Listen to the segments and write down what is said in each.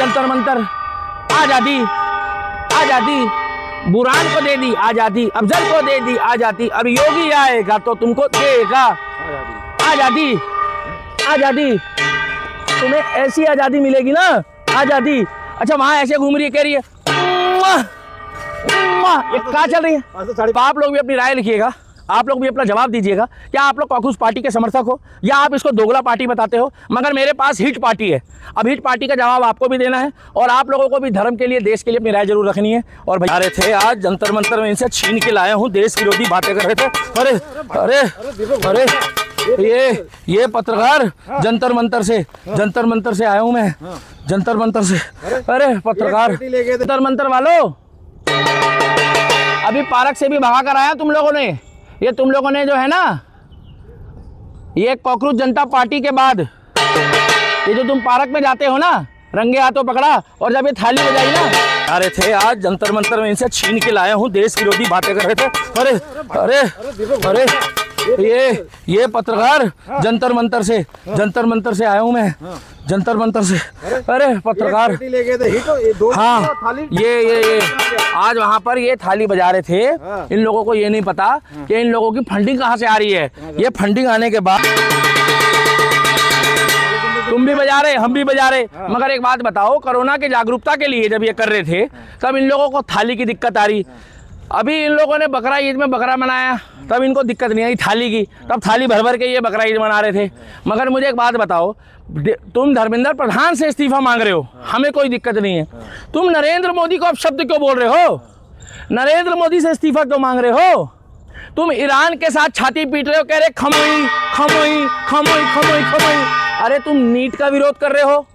जंतर मंतर, आजादी आजादी, बुरहान को दे दी आजादी, अफजल को दे दी आजादी, अब योगी आएगा तो तुमको देगा आजादी आजादी। तुम्हें ऐसी आजादी मिलेगी ना, आजादी। अच्छा वहां ऐसे घूम रही है, कह रही है ये क्या चल रही है? तो आप लोग भी अपनी राय लिखिएगा, आप लोग भी अपना जवाब दीजिएगा। क्या आप लोग कॉकरोच पार्टी के समर्थक हो या आप इसको दोगला पार्टी बताते हो? मगर मेरे पास हिट पार्टी है। अब हिट पार्टी का जवाब आपको भी देना है और आप लोगों को भी धर्म के लिए, देश के लिए अपनी राय जरूर रखनी है। और भैया रहे थे आज जंतर मंतर में इनसे छीन के लाया हूँ, देश विरोधी बातें कर रहे थे। अरे अरे अरे ये पत्रकार जंतर मंतर से आया हूँ मैं, जंतर मंतर से। अरे पत्रकार जंतर मंतर वालों, अभी पार्क से भी भगा कर आया तुम लोगों ने। ये तुम लोगों ने जो है ना, ये कॉकरोच जनता पार्टी के बाद ये जो तुम पार्क में जाते हो ना, रंगे हाथों पकड़ा और जब ये थाली बजाई ना, अरे थे आज जंतर मंतर में इनसे छीन के लाया हूँ, देश विरोधी बातें कर रहे थे। अरे अरे अरे ये पत्रकार जंतर मंतर से आया हूँ मैं, जंतर मंतर से। अरे पत्रकार हाँ, ये आज वहाँ पर ये थाली बजा रहे थे। इन लोगों को ये नहीं पता कि इन लोगों की फंडिंग कहाँ से आ रही है। ये फंडिंग आने के बाद तुम भी बजा रहे, हम भी बजा रहे। मगर एक बात बताओ, कोरोना के जागरूकता के लिए जब ये कर रहे थे तब इन लोगों को थाली की दिक्कत आ रही। अभी इन लोगों ने बकरा ईद में बकरा मनाया, तब इनको दिक्कत नहीं आई थाली की, तब थाली भर भर के ये बकरा ईद मना रहे थे। मगर मुझे एक बात बताओ, तुम धर्मेंद्र प्रधान से इस्तीफा मांग रहे हो, हमें कोई दिक्कत नहीं है। तुम नरेंद्र मोदी को अपशब्द क्यों बोल रहे हो? नरेंद्र मोदी से इस्तीफा क्यों मांग रहे हो? तुम ईरान के साथ छाती पीट रहे हो, कह रहे खमोई खमोई खमोई खमोई खमोई। अरे तुम नीट का विरोध कर रहे हो,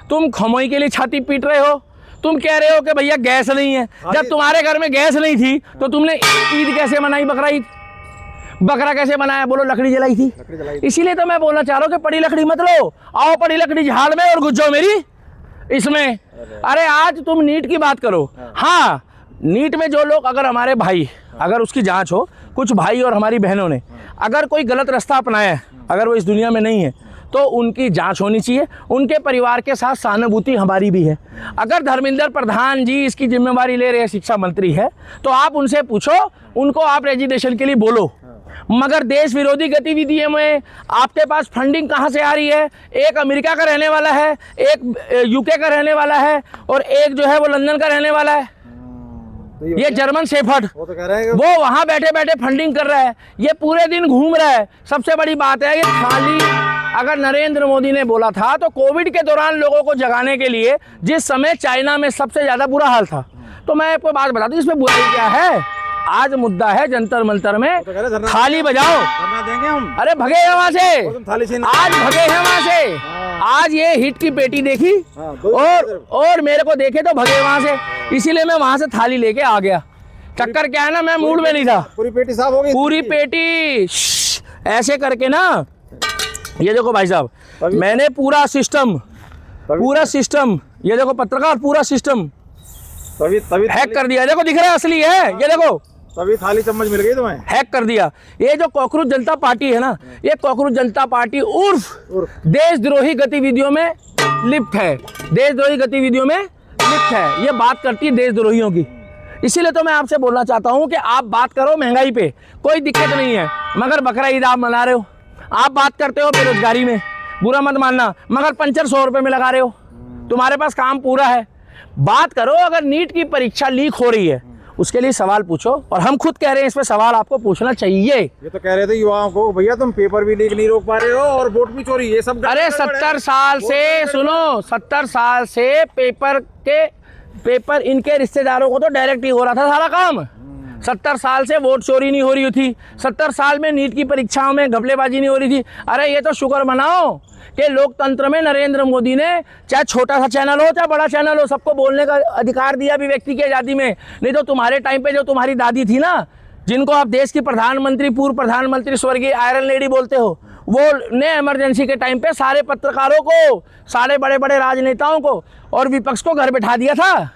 तुम खमोई के लिए छाती पीट रहे हो। तुम कह रहे हो कि भैया गैस नहीं है। जब तुम्हारे घर में गैस नहीं थी तो तुमने ईद कैसे मनाई? बकरा ईद बकरा कैसे बनाया? बोलो लकड़ी जलाई थी। इसीलिए तो मैं बोलना चाह रहा हूँ कि पड़ी लकड़ी मत लो, आओ पड़ी लकड़ी झाड़ में और घुस जाओ मेरी इसमें। अरे आज तुम नीट की बात करो। हाँ, नीट में जो लोग, अगर हमारे भाई, अगर उसकी जांच हो, कुछ भाई और हमारी बहनों ने अगर कोई गलत रास्ता अपनाया है, अगर वो इस दुनिया में नहीं है, तो उनकी जांच होनी चाहिए। उनके परिवार के साथ सहानुभूति हमारी भी है। अगर धर्मेंद्र प्रधान जी इसकी जिम्मेवारी ले रहे हैं, शिक्षा मंत्री है, तो आप उनसे पूछो, उनको आप रेजिग्नेशन के लिए बोलो। मगर देश विरोधी गतिविधियों में आपके पास फंडिंग कहाँ से आ रही है? एक अमेरिका का रहने वाला है, एक यूके का रहने वाला है और एक जो है वो लंदन का रहने वाला है। ये जर्मन शेफर्ड, वो वहां बैठे बैठे फंडिंग कर रहा है, ये पूरे दिन घूम रहा है। सबसे बड़ी बात है, ये थाली अगर नरेंद्र मोदी ने बोला था तो कोविड के दौरान लोगों को जगाने के लिए, जिस समय चाइना में सबसे ज्यादा बुरा हाल था, तो मैं आपको बात बता दूं, इसमें बुराई क्या है? आज मुद्दा है जंतर मंतर में थाली बजाओ। देंगे हम। अरे भगे हैं वहां से, आज भगे हैं वहां से। आज ये हिट की पेटी देखी और मेरे को देखे तो भगे वहां से, इसीलिए मैं वहां से थाली लेके आ गया। चक्कर क्या है ना, मैं मूड में नहीं था। पूरी पेटी साफ हो गई, पूरी पेटी ऐसे करके ना। ये देखो भाई साहब, मैंने पूरा सिस्टम, ये देखो पत्रकार, पूरा सिस्टम तभी हैक कर दिया। देखो दिख रहा है, असली है ये देखो, तभी थाली चम्मच मिल गई तुम्हें। हैक कर दिया। ये जो कॉकरोच जनता पार्टी है ना, ये कॉकरोच जनता पार्टी उर्फ देशद्रोही गतिविधियों में लिप्त है, देशद्रोही गतिविधियों में लिप्त है। ये बात करती है देशद्रोहियों की। इसीलिए तो मैं आपसे बोलना चाहता हूं कि आप बात करो महंगाई पे, कोई दिक्कत नहीं है, मगर बकरा ईद आप मना रहे हो। आप बात करते हो बेरोजगारी में, बुरा मत मानना, मगर पंचर 100 रुपये में लगा रहे हो। तुम्हारे पास काम पूरा है, बात करो। अगर नीट की परीक्षा लीक हो रही है, उसके लिए सवाल पूछो, और हम खुद कह रहे हैं इस पे सवाल आपको पूछना चाहिए। ये तो कह रहे थे युवाओं को, भैया तुम पेपर भी लीक नहीं रोक पा रहे हो और वोट भी चोरी, ये सब। अरे 70 साल से सुनो, 70 साल से पेपर इनके रिश्तेदारों को तो डायरेक्ट ही हो रहा था सारा काम। 70 साल से वोट चोरी नहीं हो रही थी, 70 साल में नीट की परीक्षाओं में घपलेबाजी नहीं हो रही थी। अरे ये तो शुक्र मनाओ कि लोकतंत्र में नरेंद्र मोदी ने, चाहे छोटा सा चैनल हो चाहे बड़ा चैनल हो, सबको बोलने का अधिकार दिया अभिव्यक्ति की आज़ादी में। नहीं तो तुम्हारे टाइम पे जो तुम्हारी दादी थी ना, जिनको आप देश की प्रधानमंत्री, पूर्व प्रधानमंत्री स्वर्गीय आयरन लेडी बोलते हो, वो ने इमरजेंसी के टाइम पे सारे पत्रकारों को, सारे बड़े बड़े राजनेताओं को और विपक्ष को घर बैठा दिया था।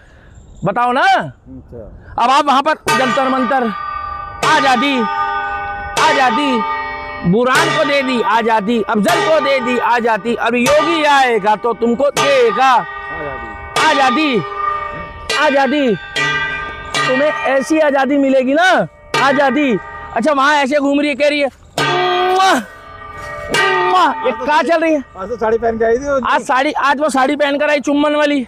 बताओ ना। अब आप वहां पर जंतर मंतर, आजादी आजादी, बुरहान को दे दी आजादी, अफजल को दे दी आजादी, अब योगी आएगा तो तुमको देगा आजादी, आजादी, तुम्हें ऐसी आजादी मिलेगी ना, आजादी। अच्छा वहां ऐसे घूम रही है, कह रही है ये कहाँ चल रही है? आज तो साड़ी पहन के आई थी। आज वो साड़ी पहनकर आई, चुम्बन वाली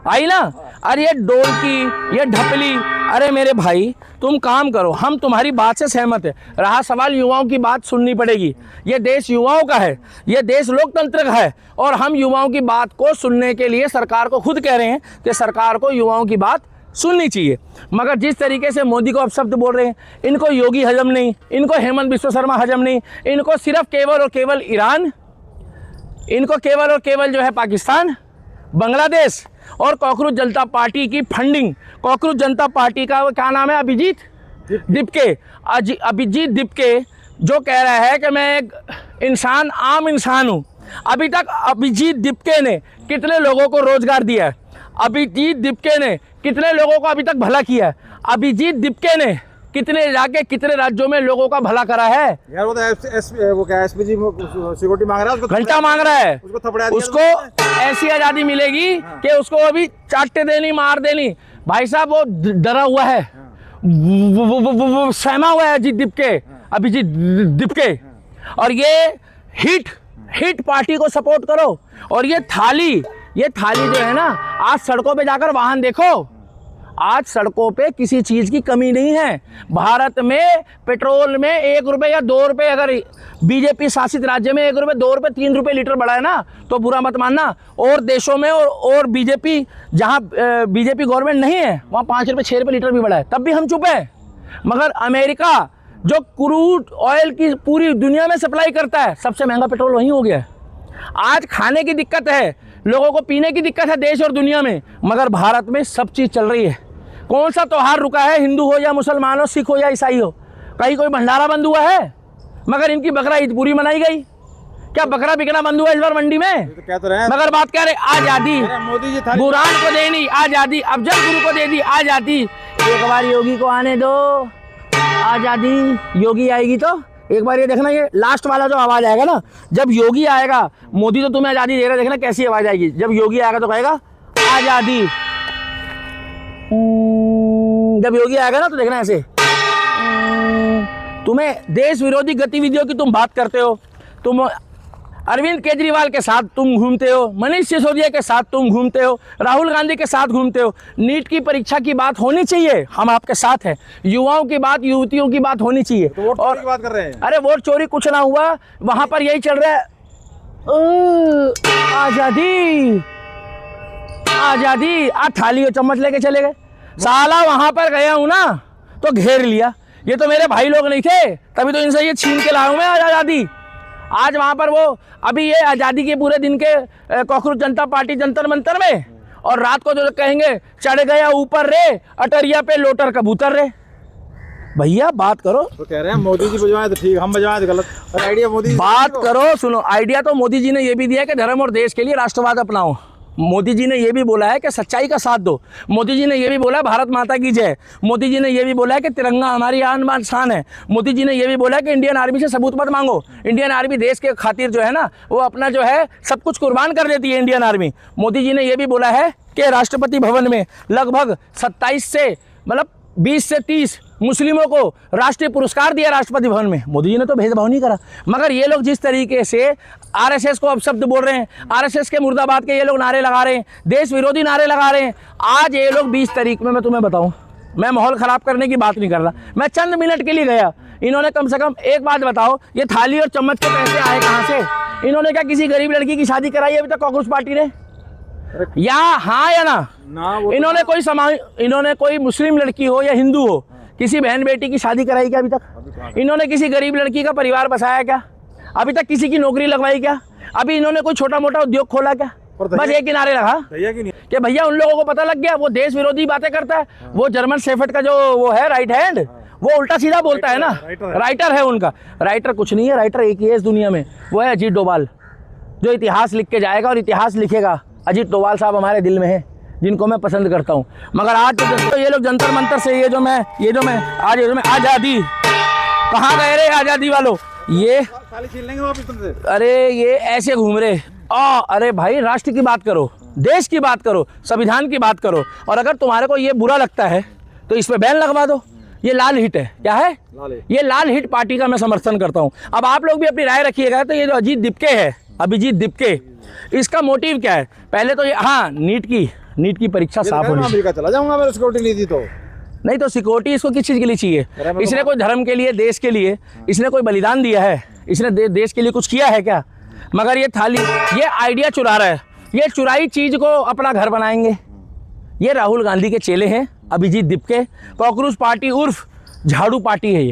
आई ना। अरे ये डोलकी, ये ढपली, अरे मेरे भाई तुम काम करो, हम तुम्हारी बात से सहमत है। रहा सवाल युवाओं की बात सुननी पड़ेगी। ये देश युवाओं का है, ये देश लोकतंत्र का है, और हम युवाओं की बात को सुनने के लिए सरकार को खुद कह रहे हैं कि सरकार को युवाओं की बात सुननी चाहिए। मगर जिस तरीके से मोदी को अपशब्द बोल रहे हैं, इनको योगी हजम नहीं, इनको हेमंत बिश्व शर्मा हजम नहीं, इनको सिर्फ केवल और केवल ईरान, इनको केवल और केवल जो है पाकिस्तान, बांग्लादेश और कॉकरोच जनता पार्टी की फंडिंग। कॉकरोच जनता पार्टी का वो क्या नाम है, अभिजीत दिपके, अभिजीत दिपके जो कह रहा है कि मैं एक इंसान, आम इंसान हूँ। अभी तक अभिजीत दिपके ने कितने लोगों को रोजगार दिया है? अभिजीत दिपके ने कितने लोगों को अभी तक भला किया है? अभिजीत दिपके ने कितने जाके कितने राज्यों में लोगों का भला करा है? यार वो तो वो क्या एसपीजी सिक्योरिटी मांग रहा है, उसको घंटा मांग रहा है, उसको थपड़ा दिया, उसको ऐसी आजादी मिलेगी कि उसको अभी चाटे देनी, मार देनी। भाई साहब वो डरा हुआ है, वो सहमा हुआ है अभिजीत दिपके। और ये हिट पार्टी को सपोर्ट करो। और ये थाली जो है ना, आज सड़कों पे जाकर वाहन देखो, आज सड़कों पे किसी चीज़ की कमी नहीं है। भारत में पेट्रोल में 1 रुपये या 2 रुपये, अगर बीजेपी शासित राज्य में 1 रुपये, 2 रुपये, 3 रुपये लीटर बढ़ा है ना, तो बुरा मत मानना। और देशों में और बीजेपी, जहाँ बीजेपी गवर्नमेंट नहीं है, वहाँ 5 रुपये 6 रुपये लीटर भी बढ़ा है, तब भी हम चुप हैं। मगर अमेरिका जो क्रूड ऑयल की पूरी दुनिया में सप्लाई करता है, सबसे महंगा पेट्रोल वहीं हो गया है। आज खाने की दिक्कत है, लोगों को पीने की दिक्कत है देश और दुनिया में, मगर भारत में सब चीज़ चल रही है। कौन सा त्योहार रुका है, हिंदू हो या मुसलमान हो, सिख हो या ईसाई हो? कहीं कोई भंडारा बंद हुआ है? मगर इनकी बकरा ईद पूरी मनाई गई। क्या बकरा बिकना बंद हुआ इस बार मंडी में? तो क्या तो रहे हैं। मगर बात कह रहे आजादी, मोदी जी बुरहान को देनी आजादी, अफजल गुरु को दे दी आजादी। एक बार योगी को आने दो, आजादी। योगी आएगी तो एक बार ये देखना, ये लास्ट वाला जो आवाज आएगा ना, जब योगी आएगा, मोदी तो तुम्हें आजादी दे रहा है, देखना कैसी आवाज आएगी। जब योगी आएगा तो कहेगा आजादी। जब योगी आएगा ना तो देखना ऐसे। तुम्हें देश विरोधी गतिविधियों की तुम बात करते हो, तुम अरविंद केजरीवाल के साथ तुम घूमते हो, मनीष सिसोदिया के साथ तुम घूमते हो, राहुल गांधी के साथ घूमते हो। नीट की परीक्षा की बात होनी चाहिए, हम आपके साथ हैं। युवाओं की बात, युवतियों की बात होनी चाहिए। तो वोट चोरी की बात कर रहे हैं। अरे वोट चोरी कुछ ना हुआ, वहां पर यही चल रहा है, आजादी आजादी। आ थाली और चम्मच लेके चले गए। साला वहां पर गया हूं ना तो घेर लिया। ये तो मेरे भाई लोग नहीं थे, तभी तो इनसे ये छीन के लाया हूं मैं आजादी। आज वहां पर वो अभी ये आजादी के पूरे दिन के कॉकरोच जनता पार्टी जंतर मंतर में, और रात को जो कहेंगे चढ़ गया ऊपर रे अटरिया पे लोटर कबूतर रे। भैया बात करो। तो कह रहे हैं मोदी जी बजवाए तो ठीक, हम बजवाए तो गलत। और आइडिया मोदी जी बात करो, सुनो, आइडिया तो मोदी जी ने ये भी दिया कि धर्म और देश के लिए राष्ट्रवाद अपनाओ। मोदी जी ने ये भी बोला है कि सच्चाई का साथ दो। मोदी जी ने ये भी बोला है भारत माता की जय। मोदी जी ने ये भी बोला है कि तिरंगा हमारी आन बान शान है। मोदी जी ने ये भी बोला है कि इंडियन आर्मी से सबूत मत मांगो। इंडियन आर्मी देश के खातिर जो है ना, वो अपना जो है सब कुछ कुर्बान कर देती है इंडियन आर्मी। मोदी जी ने ये भी बोला है कि राष्ट्रपति भवन में लगभग 27 से मतलब 20 से 30 मुस्लिमों को राष्ट्रीय पुरस्कार दिया राष्ट्रपति भवन में। मोदी जी ने तो भेदभाव नहीं करा। मगर ये लोग जिस तरीके से आरएसएस को अपशब्द बोल रहे हैं, आरएसएस के मुर्दाबाद के ये लोग नारे लगा रहे हैं, देश विरोधी नारे लगा रहे हैं। आज ये लोग 20 तारीख में, मैं तुम्हें बताऊं, मैं माहौल ख़राब करने की बात नहीं कर रहा, मैं चंद मिनट के लिए गया। इन्होंने कम से कम एक बात बताओ, ये थाली और चम्मच के पैसे आए कहाँ से? इन्होंने क्या किसी गरीब लड़की की शादी कराई अभी तक कांग्रेस पार्टी ने? या हाँ या ना? इन्होंने कोई मुस्लिम लड़की हो या हिंदू हो, किसी बहन बेटी की शादी कराई क्या अभी तक? इन्होंने किसी गरीब लड़की का परिवार बसाया क्या? अभी तक किसी की नौकरी लगवाई क्या? अभी इन्होंने कोई छोटा मोटा उद्योग खोला क्या? बस एक किनारे लगा कि भैया उन लोगों को पता लग गया वो देश विरोधी बातें करता है। वो जर्मन शेफर्ड का जो वो है राइट हैंड, वो उल्टा सीधा बोलता है ना, राइटर है उनका। राइटर कुछ नहीं है, राइटर एक ही है इस दुनिया में, वो है अजीत डोभाल, जो इतिहास लिख के जाएगा और इतिहास लिखेगा। अजीत डोभाल साहब हमारे दिल में है, जिनको मैं पसंद करता हूँ। मगर आज तो ये लोग जंतर मंतर से ये जो मैं आज आज़ादी, कहाँ गए रे आज़ादी वालों? ये खाली छीन लेंगे वापस तुमसे। अरे ये ऐसे घूम रहे। अरे भाई राष्ट्र की बात करो। देश की बात करो, संविधान की बात करो। और अगर तुम्हारे को ये बुरा लगता है तो इस पे बैन लगवा दो। ये लाल हिट है, क्या है? ये लाल हिट पार्टी का मैं समर्थन करता हूँ। अब आप लोग भी अपनी राय रखिएगा। तो ये जो अजीत दिपके है, अभिजीत दिपके, इसका मोटिव क्या है? पहले तो ये, हाँ, नीट की परीक्षा साफ होनी चाहिए। अमेरिका चला जाऊंगा मैं, सिक्योरिटी नहीं दी तो नहीं तो सिक्योरिटी इसको किस चीज़ के लिए चाहिए? इसने कोई धर्म के लिए, देश के लिए इसने कोई बलिदान दिया है? इसने देश के लिए कुछ किया है क्या? मगर ये थाली, ये आइडिया चुरा रहा है। ये चुराई चीज़ को अपना घर बनाएंगे। ये राहुल गांधी के चेले हैं, अभिजीत दिपके। कॉकरोच पार्टी उर्फ झाड़ू पार्टी है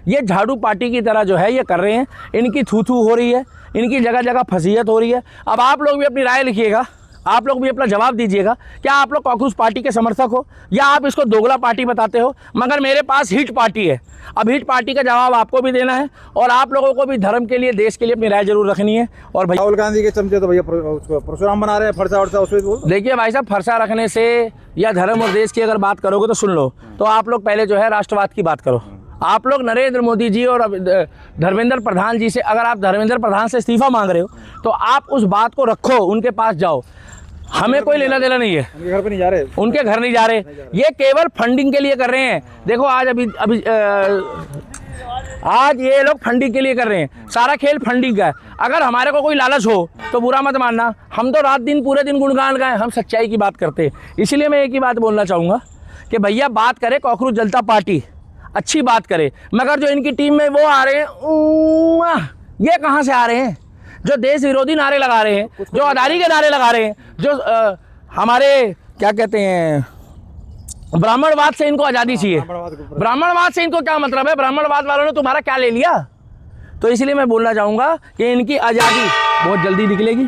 ये झाड़ू पार्टी की तरह जो है ये कर रहे हैं। इनकी थू हो रही है, इनकी जगह जगह फसीहत हो रही है। अब आप लोग भी अपनी राय लिखिएगा, आप लोग भी अपना जवाब दीजिएगा। क्या आप लोग कॉकरोच पार्टी के समर्थक हो या आप इसको दोगला पार्टी बताते हो? मगर मेरे पास हिट पार्टी है। अब हिट पार्टी का जवाब आपको भी देना है और आप लोगों को भी धर्म के लिए, देश के लिए अपनी राय जरूर रखनी है। और भैया राहुल गांधी के चमचे तो भैया उसको परशुराम बना रहे हैं, फरसा वर्सा उसमें बोल। देखिए भाई साहब, फरसा रखने से या धर्म और देश की अगर बात करोगे तो सुन लो, तो आप लोग पहले जो है राष्ट्रवाद की बात करो। आप लोग नरेंद्र मोदी जी और धर्मेंद्र प्रधान जी से, अगर आप धर्मेंद्र प्रधान से इस्तीफा मांग रहे हो तो आप उस बात को रखो, उनके पास जाओ। हमें कोई लेना देना नहीं है। उनके घर पे नहीं जा रहे, उनके घर नहीं जा रहे। ये केवल फंडिंग के लिए कर रहे हैं। देखो आज आज ये लोग फंडिंग के लिए कर रहे हैं। सारा खेल फंडिंग का है। अगर हमारे को कोई लालच हो तो बुरा मत मानना। हम तो रात दिन पूरे दिन गुणगान गाएं, हम सच्चाई की बात करते हैं। इसलिए मैं एक ही बात बोलना चाहूँगा कि भैया बात करें कॉकरोच जनता पार्टी, अच्छी बात करे। मगर जो इनकी टीम में वो आ रहे हैं, ये कहाँ से आ रहे हैं? जो देश विरोधी नारे लगा रहे हैं, जो अदारी के नारे लगा रहे हैं, जो हमारे क्या कहते हैं, ब्राह्मणवाद से इनको आज़ादी चाहिए। ब्राह्मणवाद से इनको क्या मतलब है? ब्राह्मणवाद वालों ने तुम्हारा क्या ले लिया? तो इसलिए मैं बोलना चाहूँगा कि इनकी आज़ादी बहुत जल्दी निकलेगी।